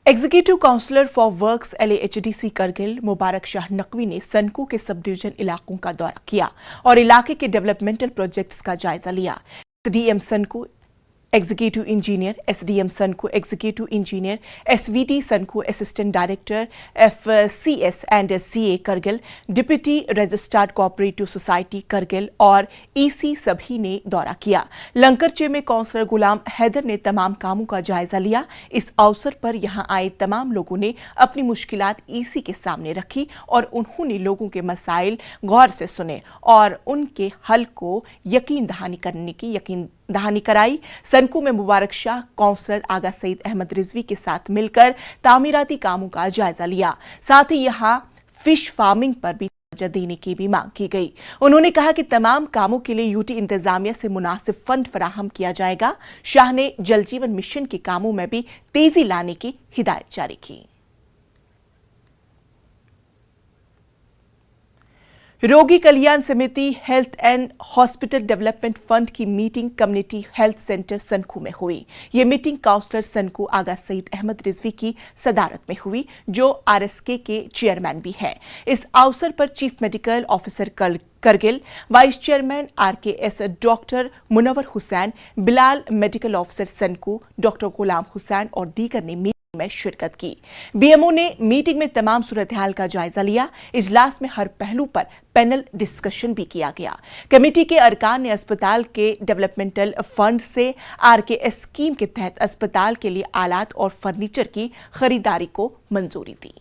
Executive councillor for works LAHDC Kargil Mubarak Shah Naqvi ने सनकू के sub division इलाकों का दौरा किया और इलाके के डेवलपमेंटल प्रोजेक्ट्स का जायजा लिया। SDM Sankoo executive engineer, SDM Sankoo executive engineer, SVD Sankoo assistant director, FCS and CA Kargil, deputy registrar cooperative society Kargil और EC सभी ने दौरा किया। लंकरचे में काउंसलर गुलाम हैदर ने तमाम कामों का जायजा लिया। इस अवसर पर यहां आए तमाम लोगों ने अपनी मुश्किलात EC के सामने रखी और उन्होंने लोगों के मसाइल गौर से सुने और उनके हल को यकीन दहानी कराई। सनकू में मुबारक शाह काउंसलर आगा सईद अहमद रिजवी के साथ मिलकर तामीराती कामों का जायजा लिया। साथ ही यहां फिश फार्मिंग पर भी तवज्जो देने की भी मांग की गई। उन्होंने कहा कि तमाम कामों के लिए UT इंतजामिया से मुनासिब फंड फराहम किया जाएगा। शाह ने जल जीवन मिशन के कामों में भी तेजी लाने की हिदायत जारी की। रोगी कल्याण समिति health and hospital development fund की meeting community health centre Sanku में हुई। ये मीटिंग काउंसलर सनकू आगा सईद अहमद रिजवी की सदारत में हुई, जो RSK के चेयरमैन भी हैं। इस अवसर पर chief medical officer Kargil, vice chairman RKS doctor Munawar Hussain, Bilal medical officer Sankoo doctor Ghulam Hussain और दीगर ने मीटिंग में शिरकत की। BMO ने मीटिंग में तमाम सूरत-ए-हाल का जायजा लिया। इजलास में हर पहलू पर पैनल डिस्कशन भी किया गया। कमेटी के अरकान ने अस्पताल के डेवलपमेंटल फंड से RKS स्कीम के तहत अस्पताल के लिए आलात और फर्नीचर की खरीदारी को मंजूरी दी।